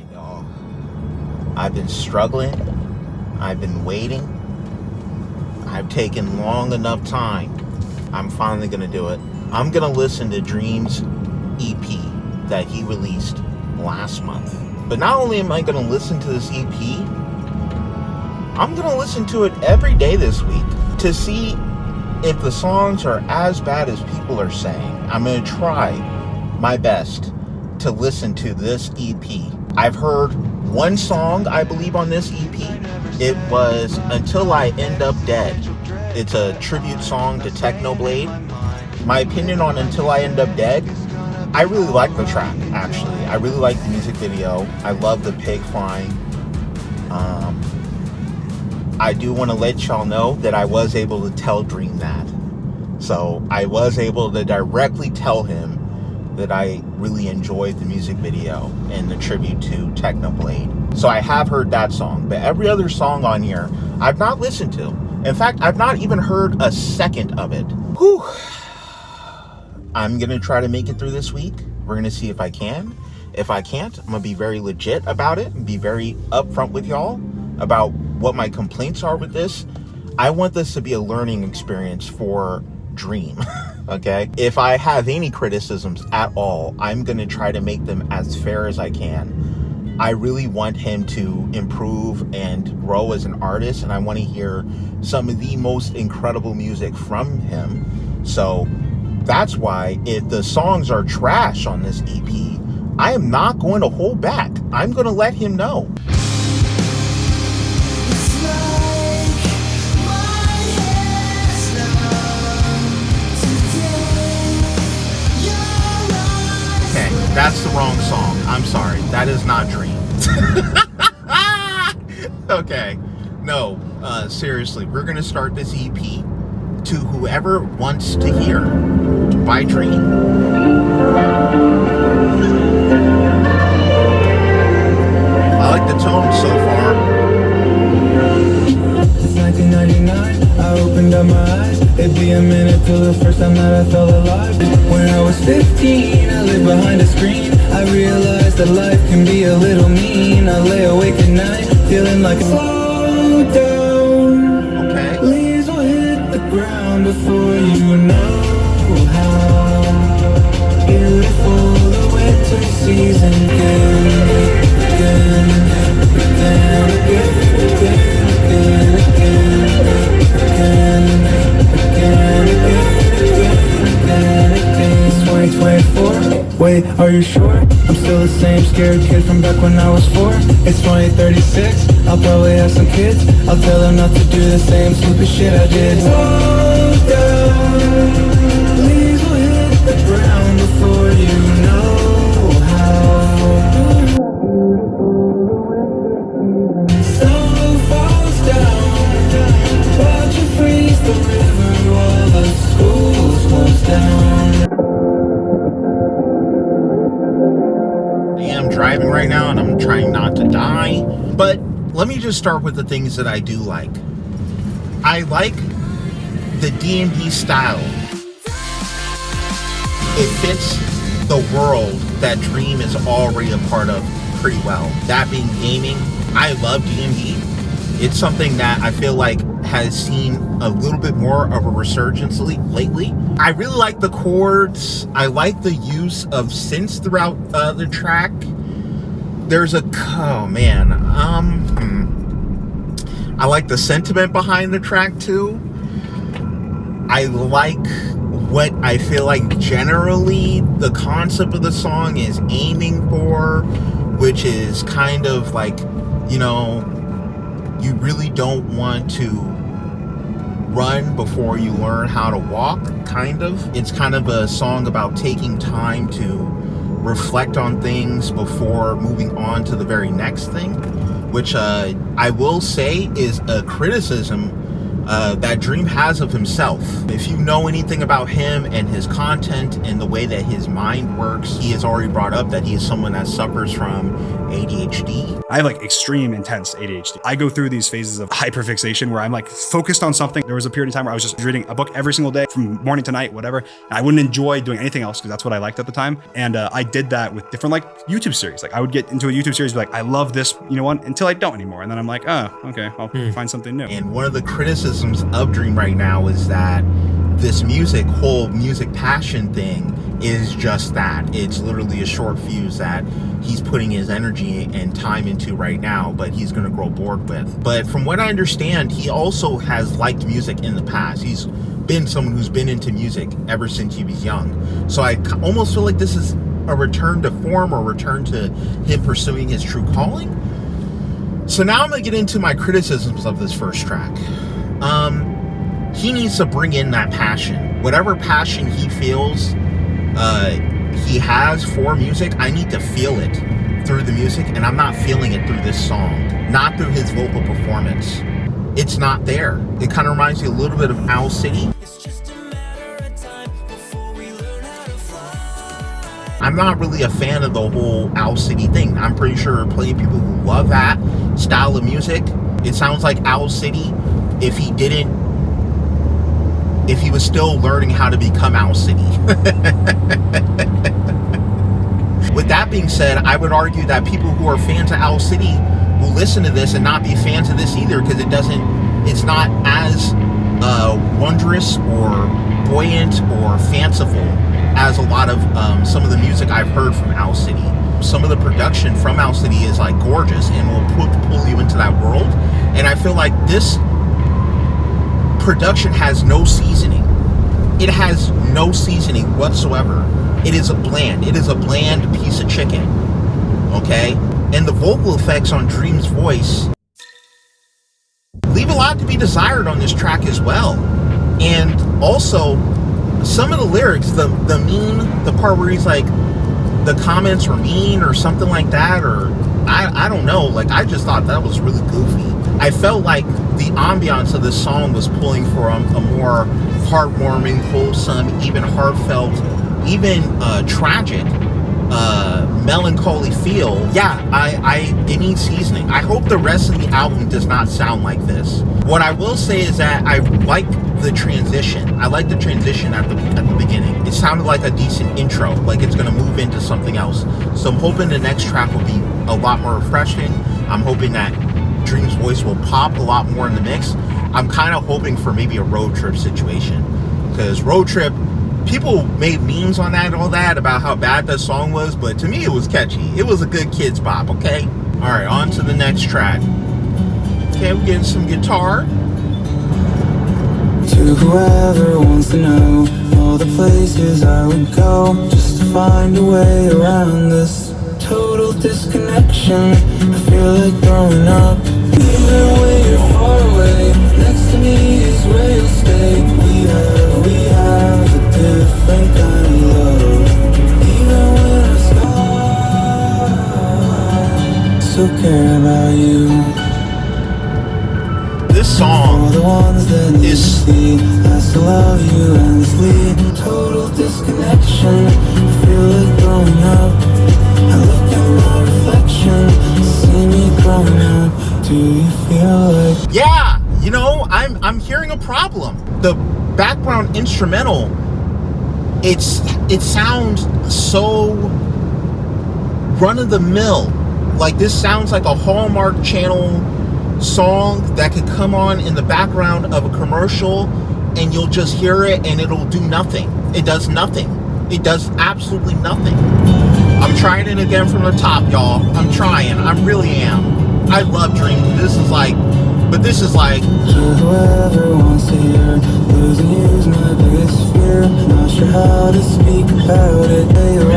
right, y'all. I've been struggling. I've been waiting. I've taken long enough time. I'm finally going to do it. I'm going to listen to Dream's EP that he released last month. But not only am I going to listen to this EP, I'm going to listen to it every day this week to see if the songs are as bad as people are saying. I'm going to try my best to listen to this EP. I've heard one song, I believe, on this EP. It was Until I End Up Dead. It's a tribute song to Technoblade. My opinion on Until I End Up Dead, I really like the track, actually. I really like the music video. I love the pig flying. I do want to let y'all know that I was able to tell Dream that. So I was able to directly tell him that I really enjoyed the music video and the tribute to Technoblade. So I have heard that song, but every other song on here I've not listened to. In fact, I've not even heard a second of it. Whew. I'm gonna try to make it through this week. We're gonna see if I can. If I can't, I'm gonna be very legit about it and be very upfront with y'all about what my complaints are with this. I want this to be a learning experience for Dream. Okay, if I have any criticisms at all, I'm gonna try to make them as fair as I can. I really want him to improve and grow as an artist, and I want to hear some of the most incredible music from him. So that's why if the songs are trash on this EP, I am not going to hold back. I'm going to let him know. That's the wrong song. I'm sorry. That is not Dream. Okay. No, seriously. We're going to start this EP to whoever wants to hear by Dream. I like the tone so far. It's 1999. I opened up my eyes. It'd be a minute till the first time that I felt alive. When I was 15, I lived behind a screen. I realized that life can be a little mean. I lay awake at night, feeling like a slow down. Okay. Leaves will hit the ground before you know how beautiful the winter season can. It's 2024. Wait, are you sure? I'm still the same scared kid from back when I was 4. It's 2036. I'll probably have some kids. I'll tell them not to do the same stupid shit I did. Slow down. Leaves will hit the ground before you know how. Snow falls down. Watch it freeze the river while the school slows down. I'm driving right now and I'm trying not to die. But let me just start with the things that I do like. I like the D&D style. It fits the world that Dream is already a part of pretty well. That being gaming, I love D&D. It's something that I feel like has seen a little bit more of a resurgence lately. I really like the chords. I like the use of synths throughout the track. There's a, oh man, I like the sentiment behind the track too. I like what I feel like generally the concept of the song is aiming for, which is kind of like, you know, you really don't want to run before you learn how to walk, kind of. It's kind of a song about taking time to reflect on things before moving on to the very next thing, which I will say is a criticism that Dream has of himself. If you know anything about him and his content and the way that his mind works, he has already brought up that he is someone that suffers from ADHD. I have like extreme intense ADHD. I go through these phases of hyperfixation where I'm like focused on something. There was a period of time where I was just reading a book every single day from morning to night, whatever. And I wouldn't enjoy doing anything else because that's what I liked at the time. And I did that with different like YouTube series. Like I would get into a YouTube series, be like, I love this, you know what, until I don't anymore. And then I'm like, oh, okay, I'll find something new. And one of the criticisms of Dream right now is that this whole music passion thing is just that. It's literally a short fuse that he's putting his energy and time into right now, but he's going to grow bored with. But from what I understand, he also has liked music in the past. He's been someone who's been into music ever since he was young. So I almost feel like this is a return to form or a return to him pursuing his true calling. So now I'm going to get into my criticisms of this first track. He needs to bring in that passion. Whatever passion he feels he has for music, I need to feel it through the music, and I'm not feeling it through this song. Not through his vocal performance. It's not there. It kind of reminds me a little bit of Owl City. I'm not really a fan of the whole Owl City thing. I'm pretty sure there are plenty of people who love that style of music. It sounds like Owl City if he was still learning how to become Owl City. With that being said, I would argue that people who are fans of Owl City will listen to this and not be fans of this either, because it's not as wondrous or buoyant or fanciful as a lot of some of the music I've heard from Owl City. Some of the production from Owl City is like gorgeous and will pull you into that world. And I feel like this production has no seasoning. It has no seasoning whatsoever. It is a bland piece of chicken. Okay? And the vocal effects on Dream's voice leave a lot to be desired on this track as well. And also, some of the lyrics, the part where he's like, the comments are mean or something like that, or I don't know, like I just thought that was really goofy. I felt like the ambiance of this song was pulling for a more heartwarming, wholesome, even heartfelt, even tragic, melancholy feel. Yeah, it needs seasoning. I hope the rest of the album does not sound like this. What I will say is that I like the transition. I like the transition at the beginning. It sounded like a decent intro, like it's going to move into something else. So I'm hoping the next track will be a lot more refreshing. I'm hoping that Dream's voice will pop a lot more in the mix. I'm kind of hoping for maybe a Road Trip situation, because Road Trip, people made memes on that and all that about how bad that song was, but to me it was catchy. It was a good kids bop, okay? All right, on to the next track. Okay, we're getting some guitar. To whoever wants to know all the places I would go just to find a way around this total disconnection. I feel like growing up. Even when you're far away, next to me is where you'll stay. We have a different kind of love. Even when I still care about you. This song is I still love you endlessly. Total disconnection. I feel like growing up. I look at my reflection, see me growing up. Do you feel like? Yeah, you know, I'm hearing a problem. The background instrumental, it sounds so run of the mill. Like this sounds like a Hallmark Channel song that could come on in the background of a commercial, and you'll just hear it and it'll do nothing. It does nothing. It does absolutely nothing. I'm trying it again from the top, y'all. I'm trying. I really am. I love Dream. This is like whoever wants to hear, losing you's my biggest fear. Not sure how to speak about it.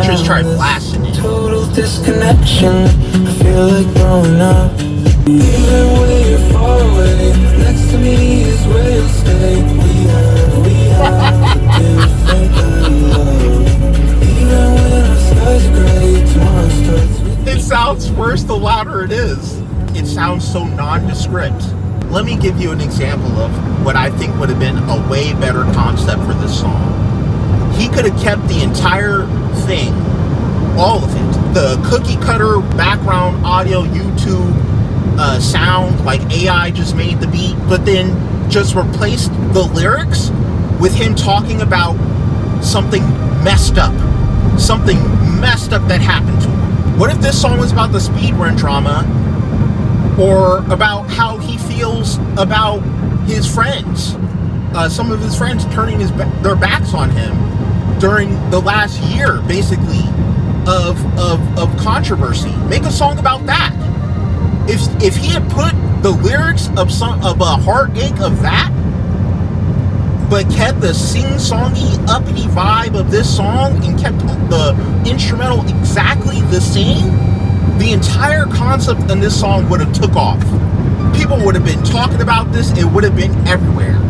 Just try blasting it. Total disconnection. I feel like growing up. Even when you're far away, next to me is where you'll stay. We have a different kind of love. Even when our skies are gray, tomorrow starts with. It sounds worse the louder it is. It sounds so nondescript. let me give you an example of what I think would have been a way better concept for this song. He could have kept the entire thing, all of it, the cookie cutter background audio YouTube sound, like AI just made the beat, but then just replaced the lyrics with him talking about something messed up that happened to him. What if this song was about the speedrun drama, or about how he feels about his friends, some of his friends turning their backs on him during the last year, basically, of controversy? Make a song about that. If he had put the lyrics of a heartache of that, but kept the sing-songy, uppity vibe of this song and kept the instrumental exactly the same, the entire concept in this song would have took off. People would have been talking about this. It would have been everywhere.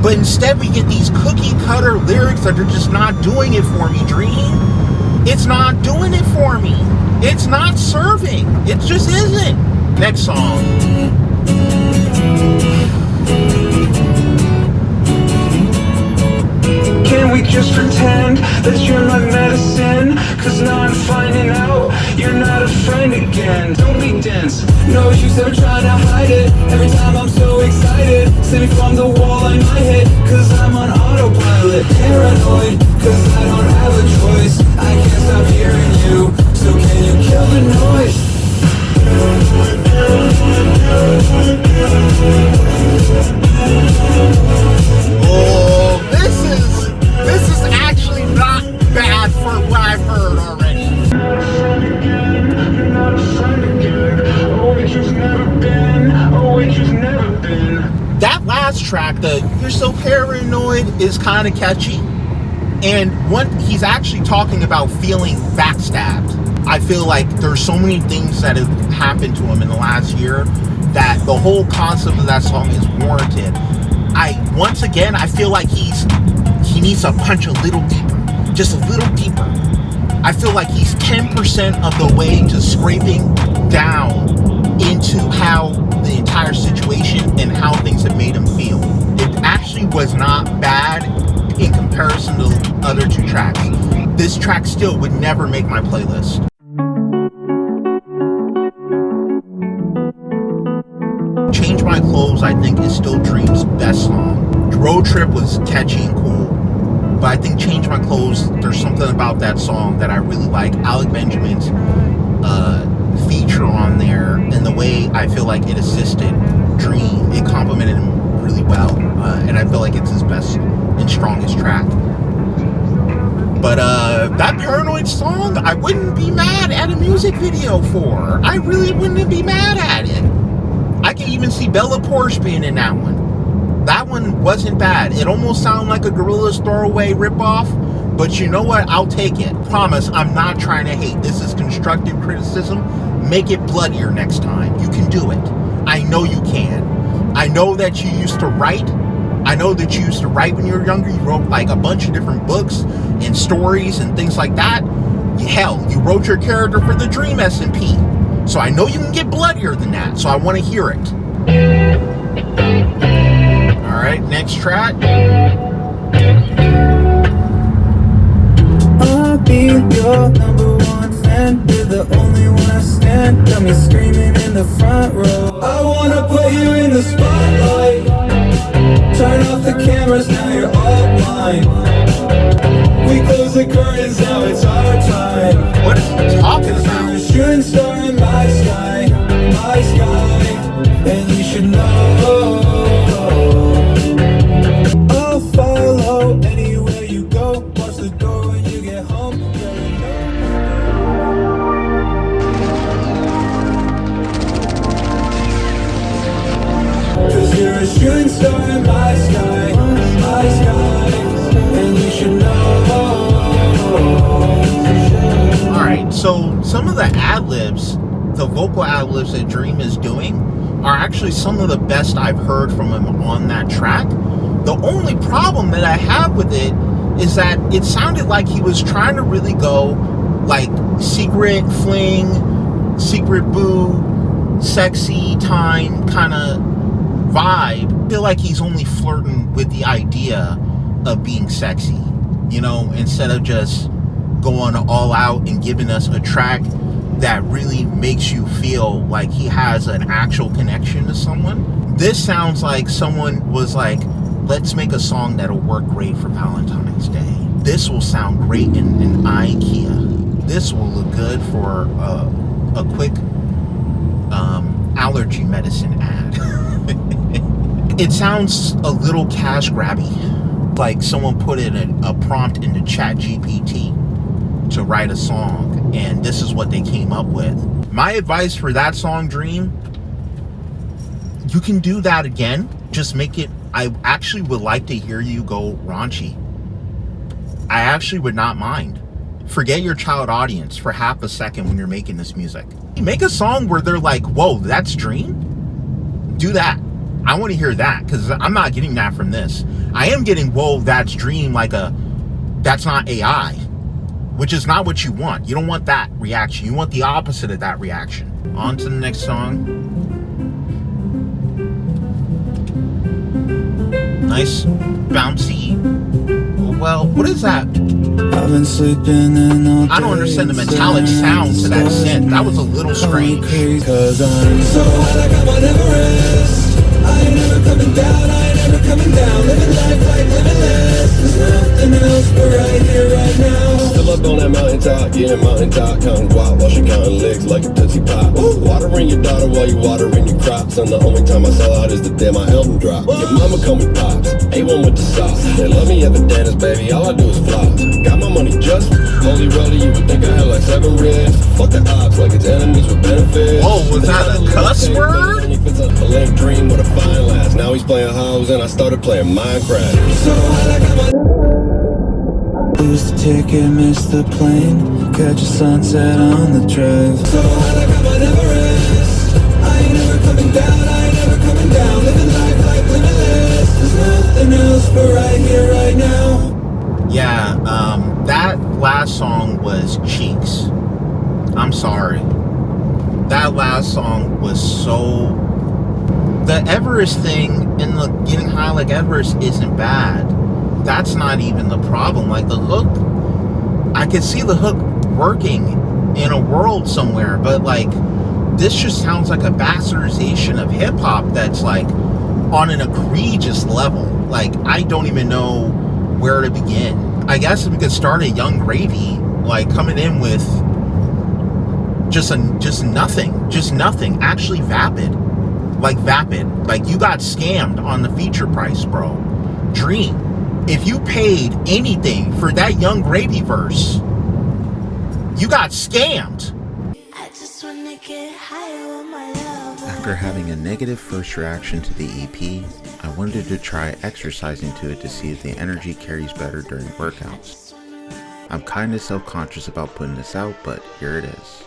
But instead, we get these cookie-cutter lyrics that are just not doing it for me, Dream. It's not doing it for me. It's not serving. It just isn't. Next song. Can we just pretend that you're my medicine? Cause now I'm finding out you're not a friend again. Don't be dense, no use ever trying to hide it. Every time I'm so excited, sitting from the wall in my head. Cause I'm on autopilot, paranoid, cause I don't have a choice. I can't stop hearing you, so can you kill the noise? Oh, this is actually not bad for what I've heard already. That last track, the "You're So Paranoid," is kind of catchy. And he's actually talking about feeling backstabbed. I feel like there's so many things that have happened to him in the last year that the whole concept of that song is warranted. Once again, I feel like he needs to punch a little deeper, just a little deeper. I feel like he's 10% of the way to scraping down into how the entire situation and how things have made him feel. It actually was not bad in comparison to the other two tracks. This track still would never make my playlist. Change My Clothes, I think, is still Dream's best song. Road Trip was catchy and cool, but I think Change My Clothes, there's something about that song that I really like. Alec Benjamin's feature on there, and the way I feel like it assisted Dream, it complimented him really well, and I feel like it's his best and strongest track. But that Paranoid song, I wouldn't be mad at a music video for. I really wouldn't be mad at it. I can even see Bella Porsche being in that one. That one wasn't bad. It almost sounded like a Gorillaz throwaway ripoff, but you know what? I'll take it. Promise, I'm not trying to hate. This is constructive criticism. Make it bloodier next time. You can do it. I know you can. I know that you used to write. I know that you used to write when you were younger. You wrote like a bunch of different books and stories and things like that. Hell, you wrote your character for the Dream SMP. So I know you can get bloodier than that. So I want to hear it. All right, next track. I'll be your number one fan. You're the only one I stand. Got me screaming in the front row. I wanna put you in the spotlight. Turn off the cameras, now you're all mine. We close the curtains, now it's our time. What is he talking about? You're a shooting star in my sky, and you should know. I'll follow anywhere you go. Watch the door when you get home. Cause you're a shooting star in my sky, and you should know. Alright, so some of the ad-libs, the vocal ad-libs that Dream is doing, are actually some of the best I've heard from him on that track. The only problem that I have with it is that it sounded like he was trying to really go like secret fling, secret boo, sexy time kind of vibe. I feel like he's only flirting with the idea of being sexy, you know, instead of just going all out and giving us a track that really makes you feel like he has an actual connection to someone. This sounds like someone was like, let's make a song that'll work great for Valentine's Day. This will sound great in IKEA. This will look good for a quick allergy medicine ad. It sounds a little cash grabby, like someone put in a prompt into ChatGPT to write a song, and this is what they came up with. My advice for that song, Dream, you can do that again. Just make it, I actually would like to hear you go raunchy. I actually would not mind. Forget your child audience for half a second when you're making this music. Make a song where they're like, whoa, that's Dream? Do that. I want to hear that, because I'm not getting that from this. I am getting, whoa, that's Dream, like that's not AI, which is not what you want. You don't want that reaction. You want the opposite of that reaction. On to the next song. Nice, bouncy. Well, what is that? I've been sleeping in all day. I don't understand the metallic sound to that synth. That was a little strange. Cause I'm so high like I'm on Everest. I ain't never coming down, I ain't never coming down. Living life like limitless. There's nothing else but right here, right now. Still up on that mountaintop, yeah, mountaintop. Counting guap while she counting licks like a Tootsie Pop. Watering your daughter while you watering your crops. And the only time I sell out is the day my album drop. Your mama call me Pops, A1 with the sauce. They love me at the dentist, baby, all I do is flop. Got my money just, holy roly, you would think I had like 7 ribs. Fuck the odds, like it's enemies with benefits. Whoa, was that a cuss word? A lame dream with a fine last. Now he's playing hoes and I started playing Minecraft. So high like I'm on. Lose the ticket, miss the plane. Catch a sunset on the drive. So high like I'm on Everest. I ain't never coming down, I ain't never coming down. Living life like limitless. There's nothing else but right here, right now. Yeah, that last song was cheeks. I'm sorry. That last song was so... The Everest thing and the getting high like Everest isn't bad. That's not even the problem. Like the hook, I could see the hook working in a world somewhere, but like this just sounds like a bastardization of hip hop that's like on an egregious level. Like I don't even know where to begin. I guess if we could start a Young Gravy, like coming in with just nothing, actually vapid. Like vapid, like you got scammed on the feature price, bro. Dream, if you paid anything for that Young Gravy verse, you got scammed. I just wanna get higher with my love. After having a negative first reaction to the EP, I wanted to try exercising to it to see if the energy carries better during workouts. I'm kinda self-conscious about putting this out, but here it is.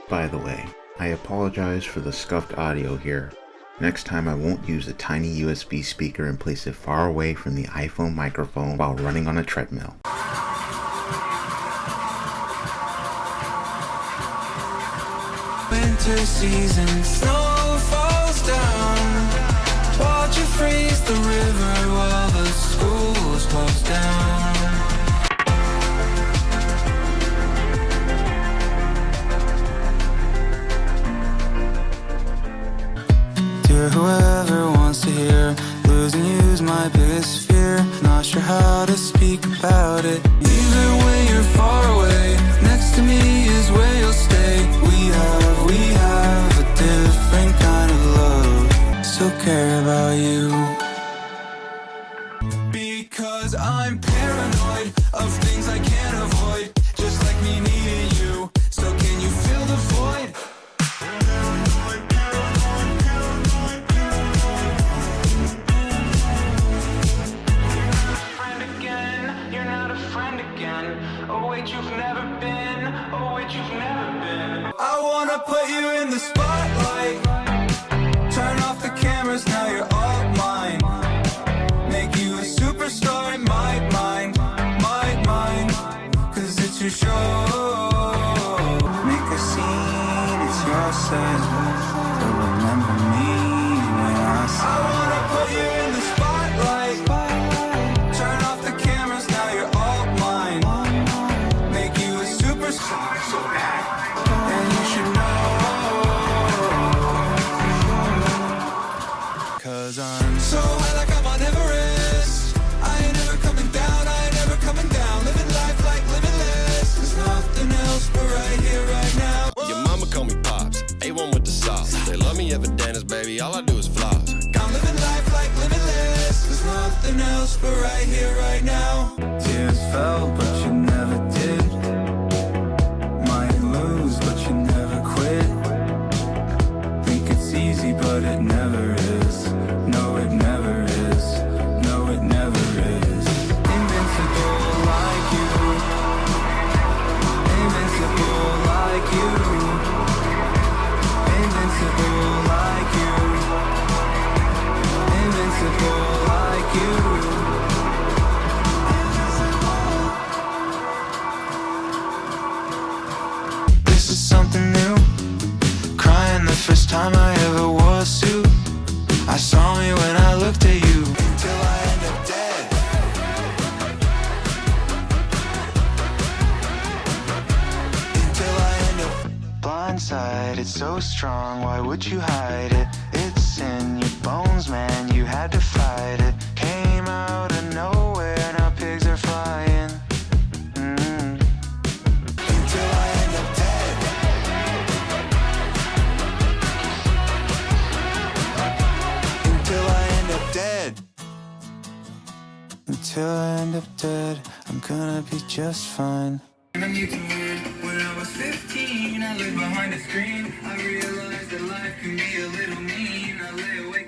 By the way, I apologize for the scuffed audio here. Next time I won't use a tiny USB speaker and place it far away from the iPhone microphone while running on a treadmill. Winter season, snow falls down. Watch it freeze the river while the schools close down. Dear whoever wants to hear, losing you's my biggest fear. Not sure how to speak about it. Even when you're far away, next to me is where you'll stay. We have a different kind of love. Still care about you. Because I'm paranoid of things I can't avoid. Just like me needing you. So can you fill the void? I wanna put you in the spotlight. Turn off the cameras, now you're all mine. Make you a superstar in my mind. Cause it's your show. Make a scene, it's your said, you'll remember me when I say I wanna put you in the spotlight. Turn off the cameras, now you're all mine. Make you a superstar so bad. And you should know, 'cause I'm so high like I'm on Everest. I ain't never coming down, I ain't never coming down. Living life like limitless. There's nothing else but right here, right now. Your mama call me Pops, A1 with the sauce. They love me evidence, baby, all I do is floss. I'm living life like limitless. There's nothing else but right here, right now. Tears fell, but you never did. Might lose, but you never quit. Think it's easy, but it never is. No, it never is. No, it never is. Invincible like you. Invincible like you. Invincible like you. Invincible like you. This is something new. Crying the first time I ever wore a suit. I saw me when I looked at you. Till I end up dead. Until I end up blindsided, so strong, why would you hide it? It's in your bones, man, you had to fight it. Came out of nowhere, now pigs are flying. Until I end up dead. Until I end up dead. Until I end up dead, I'm gonna be just fine. I'm new to it. When I was 15, I lived behind a screen. I realized that life can be a little mean. I lay awake